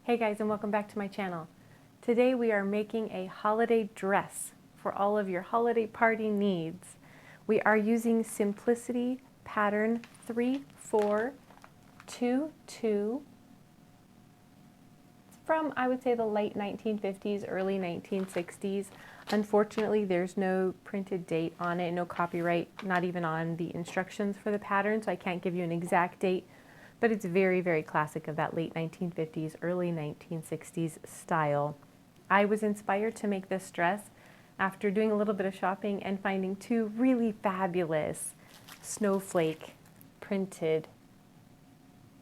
Hey guys, and welcome back to my channel. Today we are making a holiday dress for all of your holiday party needs. We are using Simplicity pattern 3422. It's from, I would say, the late 1950s, early 1960s. Unfortunately, there's no printed date on it, no copyright, not even on the instructions for the pattern, so I can't give you an exact date. But it's very, very classic of that late 1950s, early 1960s style. I was inspired to make this dress after doing a little bit of shopping and finding two really fabulous snowflake printed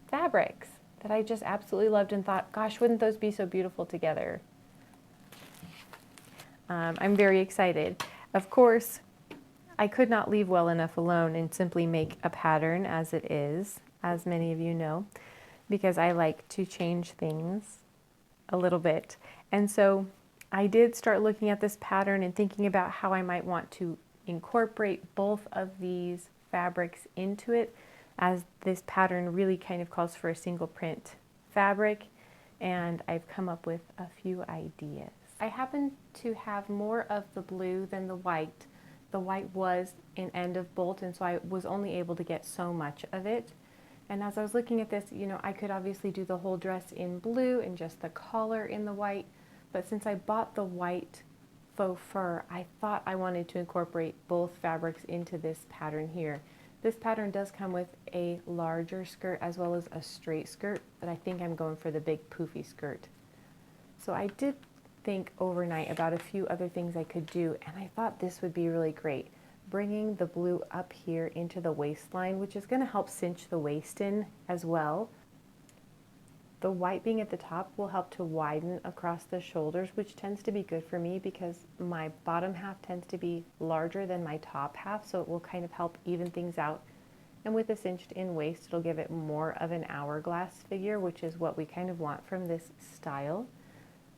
fabrics that I just absolutely loved and thought, gosh, wouldn't those be so beautiful together? I'm very excited. Of course, I could not leave well enough alone and simply make a pattern as it is, as many of you know, because I like to change things a little bit. And so I did start looking at this pattern and thinking about how I might want to incorporate both of these fabrics into it, as this pattern really kind of calls for a single print fabric, and I've come up with a few ideas. I happen to have more of the blue than the white. The white was an end of bolt, and so I was only able to get so much of it. And as I was looking at this, you know, I could obviously do the whole dress in blue and just the collar in the white, but since I bought the white faux fur, I thought I wanted to incorporate both fabrics into this pattern here. This pattern does come with a larger skirt as well as a straight skirt, but I think I'm going for the big poofy skirt. So I did think overnight about a few other things I could do, and I thought this would be really great. Bringing the blue up here into the waistline, which is going to help cinch the waist in as well. The white being at the top will help to widen across the shoulders, which tends to be good for me because my bottom half tends to be larger than my top half, so it will kind of help even things out. And with a cinched in waist, it'll give it more of an hourglass figure, which is what we kind of want from this style.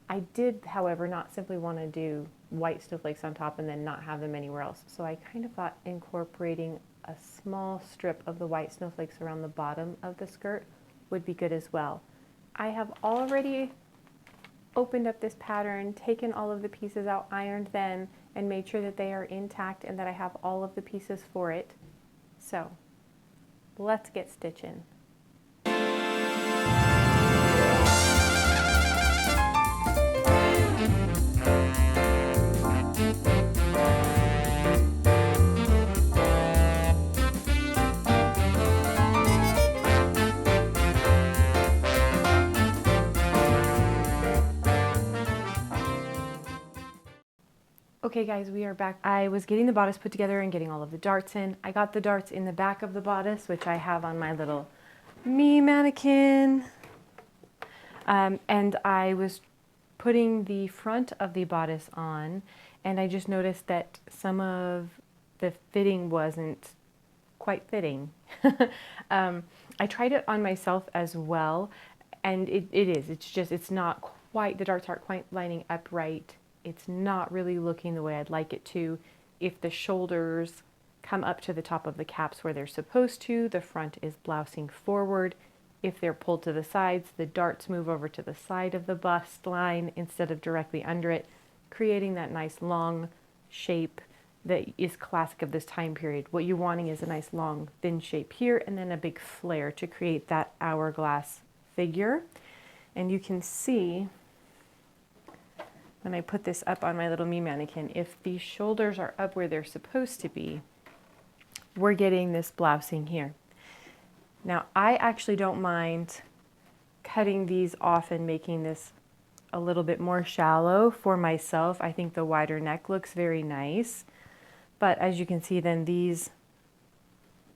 I did, however, not simply want to do white snowflakes on top and then not have them anywhere else. So I kind of thought incorporating a small strip of the white snowflakes around the bottom of the skirt would be good as well. I have already opened up this pattern, taken all of the pieces out, ironed them, and made sure that they are intact and that I have all of the pieces for it. So let's get stitching. Okay guys, we are back. I was getting the bodice put together and getting all of the darts in. I got the darts in the back of the bodice, which I have on my little me mannequin. And I was putting the front of the bodice on, and I just noticed that some of the fitting wasn't quite fitting. I tried it on myself as well, and it is. It's not quite, the darts aren't quite lining up right. It's not really looking the way I'd like it to. If the shoulders come up to the top of the caps where they're supposed to, the front is blousing forward. If they're pulled to the sides, the darts move over to the side of the bust line instead of directly under it, creating that nice long shape that is classic of this time period. What you're wanting is a nice long thin shape here and then a big flare to create that hourglass figure. And you can see when I put this up on my little me mannequin, if the shoulders are up where they're supposed to be, we're getting this blousing here. Now, I actually don't mind cutting these off and making this a little bit more shallow for myself. I think the wider neck looks very nice. But as you can see, then these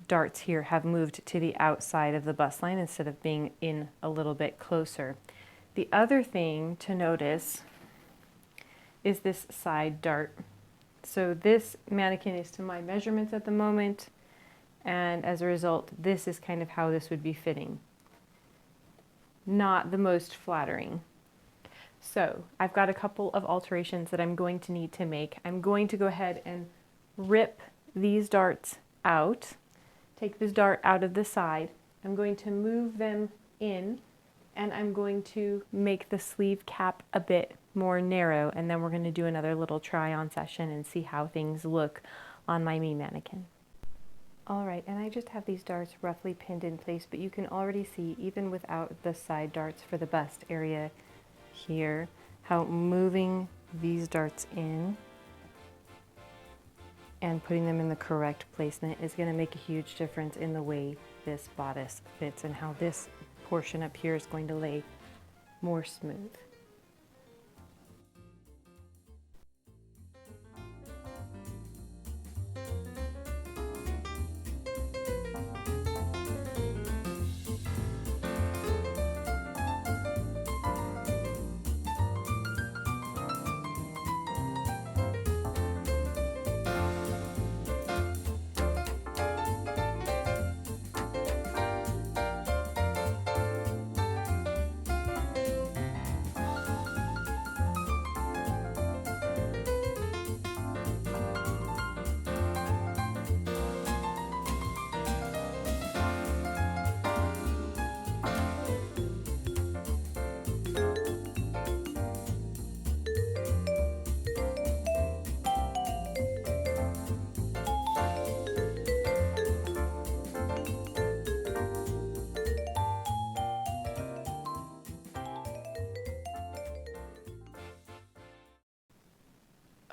darts here have moved to the outside of the bust line instead of being in a little bit closer. The other thing to notice is this side dart. So this mannequin is to my measurements at the moment, and as a result, this is kind of how this would be fitting. Not the most flattering. So I've got a couple of alterations that I'm going to need to make. I'm going to go ahead and rip these darts out, take this dart out of the side. I'm going to move them in and I'm going to make the sleeve cap a bit more narrow, and then we're going to do another little try on session and see how things look on my me mannequin. All right, and I just have these darts roughly pinned in place, but you can already see, even without the side darts for the bust area here, how moving these darts in and putting them in the correct placement is going to make a huge difference in the way this bodice fits and how this portion up here is going to lay more smooth.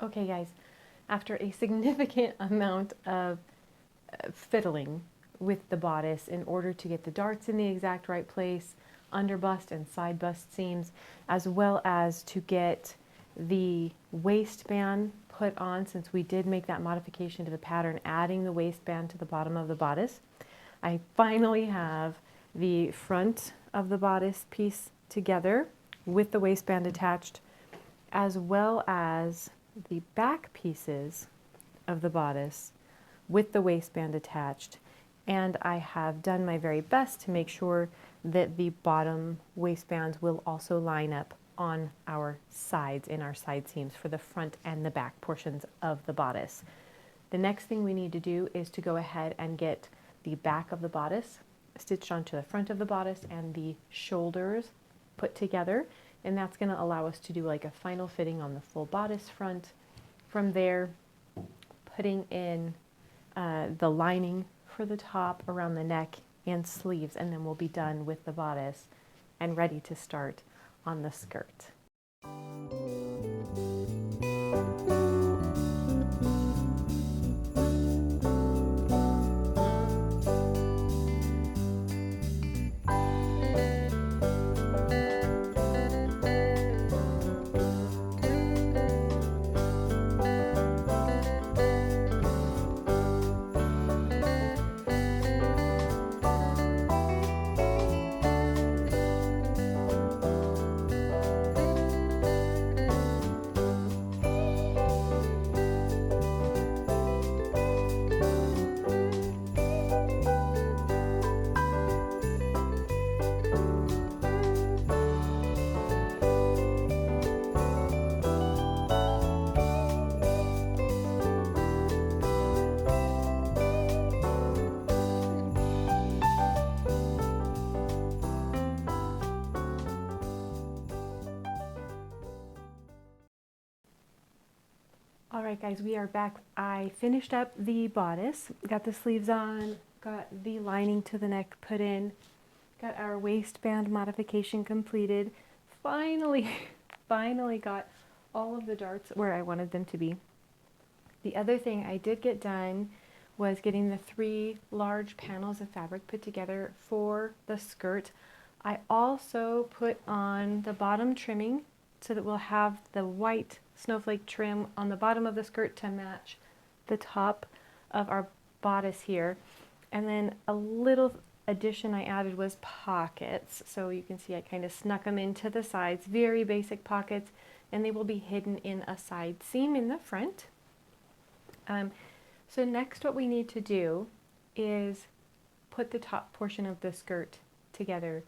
Okay guys, after a significant amount of fiddling with the bodice in order to get the darts in the exact right place, under bust and side bust seams, as well as to get the waistband put on, since we did make that modification to the pattern, adding the waistband to the bottom of the bodice, I finally have the front of the bodice piece together with the waistband attached, as well as the back pieces of the bodice with the waistband attached, and I have done my very best to make sure that the bottom waistbands will also line up on our sides, in our side seams, for the front and the back portions of the bodice. The next thing we need to do is to go ahead and get the back of the bodice stitched onto the front of the bodice and the shoulders put together, and that's going to allow us to do like a final fitting on the full bodice front. From there, putting in the lining for the top around the neck and sleeves, and then we'll be done with the bodice and ready to start on the skirt. Alright guys, we are back. I finished up the bodice, got the sleeves on, got the lining to the neck put in, got our waistband modification completed, finally got all of the darts where I wanted them to be. The other thing I did get done was getting the 3 large panels of fabric put together for the skirt. I also put on the bottom trimming so that we'll have the white snowflake trim on the bottom of the skirt to match the top of our bodice here. And then a little addition I added was pockets. So you can see I kind of snuck them into the sides, very basic pockets, and they will be hidden in a side seam in the front. So next what we need to do is put the top portion of the skirt together.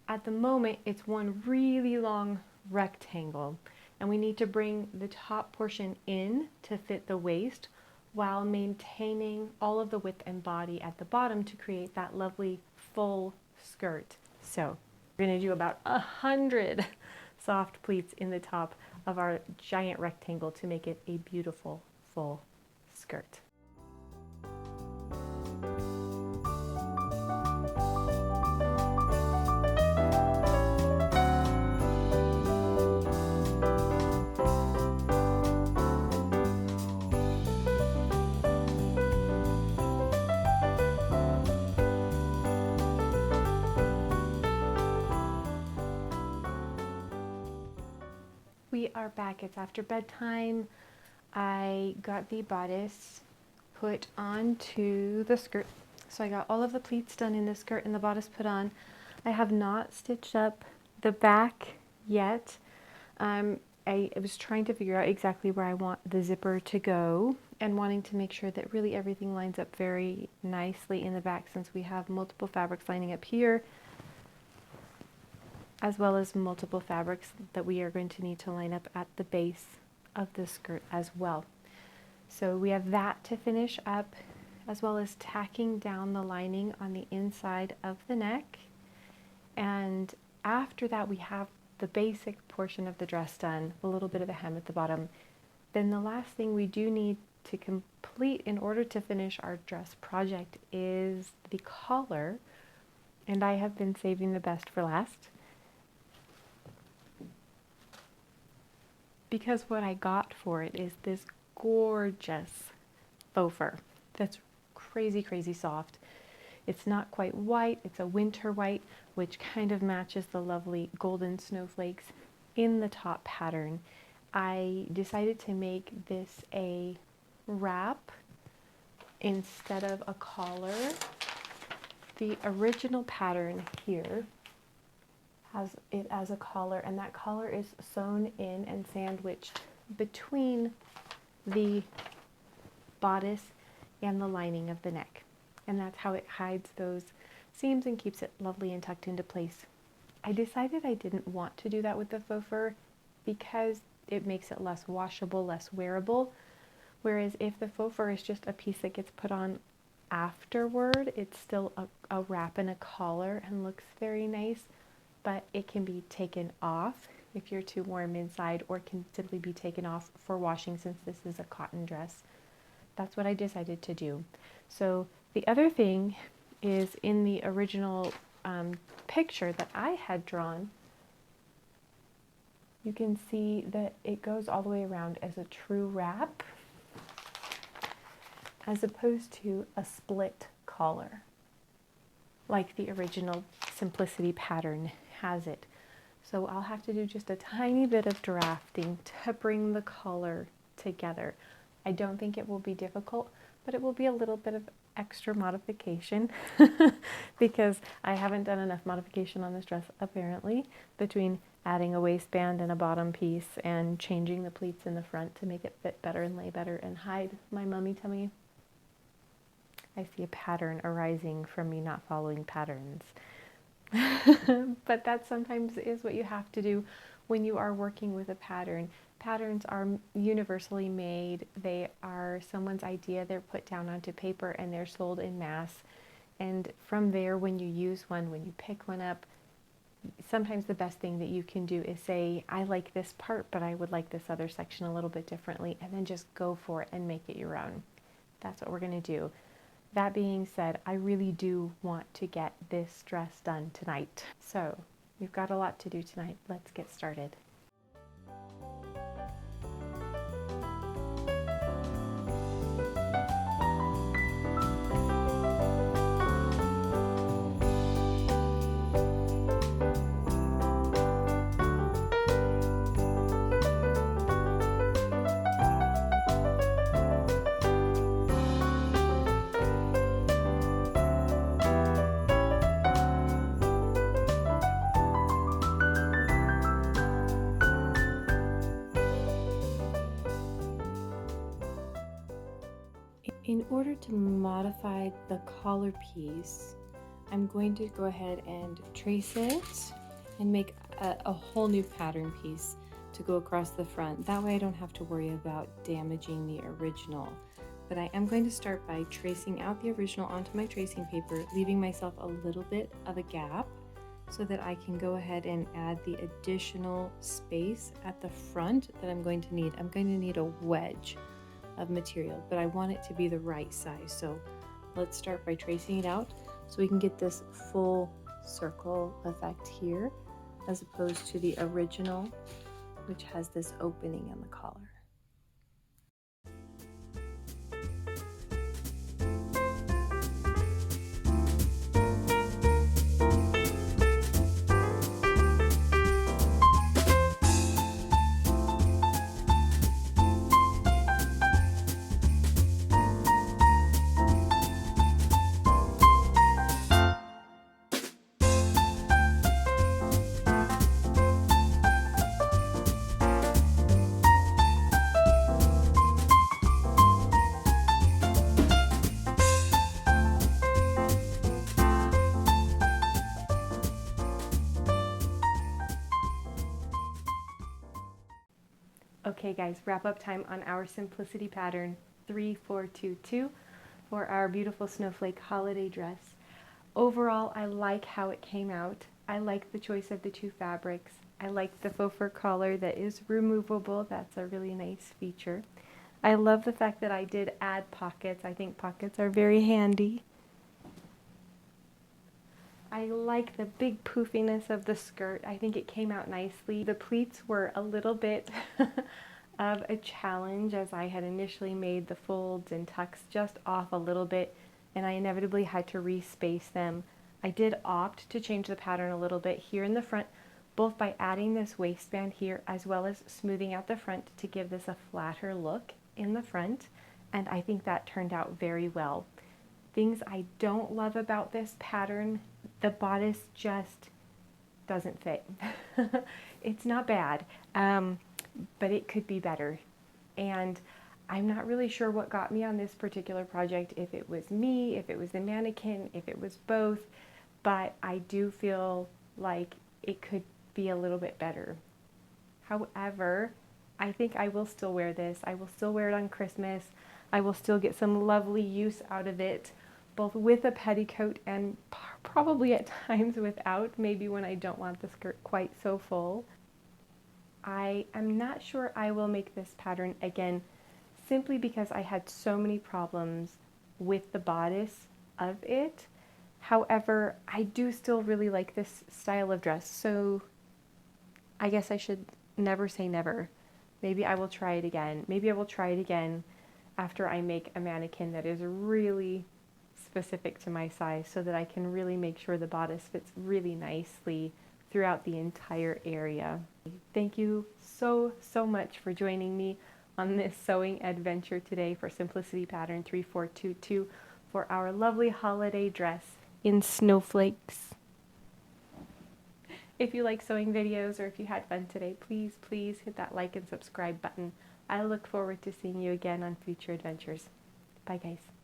At the moment it's one really long rectangle, and we need to bring the top portion in to fit the waist while maintaining all of the width and body at the bottom to create that lovely full skirt. So We're gonna do about 100 soft pleats in the top of our giant rectangle to make it a beautiful full skirt. We are back. It's after bedtime. I got the bodice put onto the skirt. So I got all of the pleats done in the skirt and the bodice put on. I have not stitched up the back yet. I was trying to figure out exactly where I want the zipper to go and wanting to make sure that really everything lines up very nicely in the back, since we have multiple fabrics lining up here, as well as multiple fabrics that we are going to need to line up at the base of the skirt as well. So we have that to finish up, as well as tacking down the lining on the inside of the neck. And after that, we have the basic portion of the dress done, a little bit of a hem at the bottom. Then the last thing we do need to complete in order to finish our dress project is the collar. And I have been saving the best for last, because what I got for it is this gorgeous faux fur that's crazy, crazy soft. It's not quite white, it's a winter white, which kind of matches the lovely golden snowflakes in the top pattern. I decided to make this a wrap instead of a collar. The original pattern here has it as a collar, and that collar is sewn in and sandwiched between the bodice and the lining of the neck. And that's how it hides those seams and keeps it lovely and tucked into place. I decided I didn't want to do that with the faux fur because it makes it less washable, less wearable. Whereas if the faux fur is just a piece that gets put on afterward, it's still a wrap and a collar and looks very nice. But it can be taken off if you're too warm inside, or can simply be taken off for washing, since this is a cotton dress. That's what I decided to do. So the other thing is, in the original picture that I had drawn, you can see that it goes all the way around as a true wrap, as opposed to a split collar, like the original Simplicity pattern has it. So I'll have to do just a tiny bit of drafting to bring the collar together. I don't think it will be difficult, but it will be a little bit of extra modification because I haven't done enough modification on this dress, apparently, between adding a waistband and a bottom piece and changing the pleats in the front to make it fit better and lay better and hide my mummy tummy. I see a pattern arising from me not following patterns. But that sometimes is what you have to do when you are working with a pattern. Patterns are universally made. They are someone's idea. They're put down onto paper and they're sold in mass. And from there, when you use one, when you pick one up, sometimes the best thing that you can do is say, I like this part, but I would like this other section a little bit differently, and then just go for it and make it your own. That's what we're going to do. That being said, I really do want to get this dress done tonight. So we've got a lot to do tonight. Let's get started. In order to modify the collar piece, I'm going to go ahead and trace it and make a whole new pattern piece to go across the front. That way I don't have to worry about damaging the original. But I am going to start by tracing out the original onto my tracing paper, leaving myself a little bit of a gap so that I can go ahead and add the additional space at the front that I'm going to need. I'm going to need a wedge of material, but I want it to be the right size. So let's start by tracing it out so we can get this full circle effect here, as opposed to the original, which has this opening in the collar. Okay guys, wrap up time on our simplicity pattern 3422 for our beautiful snowflake holiday dress. Overall, I like how it came out. I like the choice of the two fabrics. I like the faux fur collar that is removable. That's a really nice feature. I love the fact that I did add pockets. I think pockets are very handy. I like the big poofiness of the skirt. I think it came out nicely. The pleats were a little bit of a challenge, as I had initially made the folds and tucks just off a little bit, and I inevitably had to respace them. I did opt to change the pattern a little bit here in the front, both by adding this waistband here as well as smoothing out the front to give this a flatter look in the front, and I think that turned out very well. Things I don't love about this pattern: the bodice just doesn't fit. It's not bad, but it could be better. And I'm not really sure what got me on this particular project, if it was me, if it was the mannequin, if it was both, but I do feel like it could be a little bit better. However, I think I will still wear this. I will still wear it on Christmas. I will still get some lovely use out of it, both with a petticoat and probably at times without, maybe when I don't want the skirt quite so full. I am not sure I will make this pattern again, simply because I had so many problems with the bodice of it. However, I do still really like this style of dress, so I guess I should never say never. Maybe I will try it again. Maybe I will try it again after I make a mannequin that is really specific to my size, so that I can really make sure the bodice fits really nicely throughout the entire area. Thank you so much for joining me on this sewing adventure today for Simplicity Pattern 3422 for our lovely holiday dress in snowflakes. If you like sewing videos, or if you had fun today, please hit that like and subscribe button. I look forward to seeing you again on future adventures. Bye guys.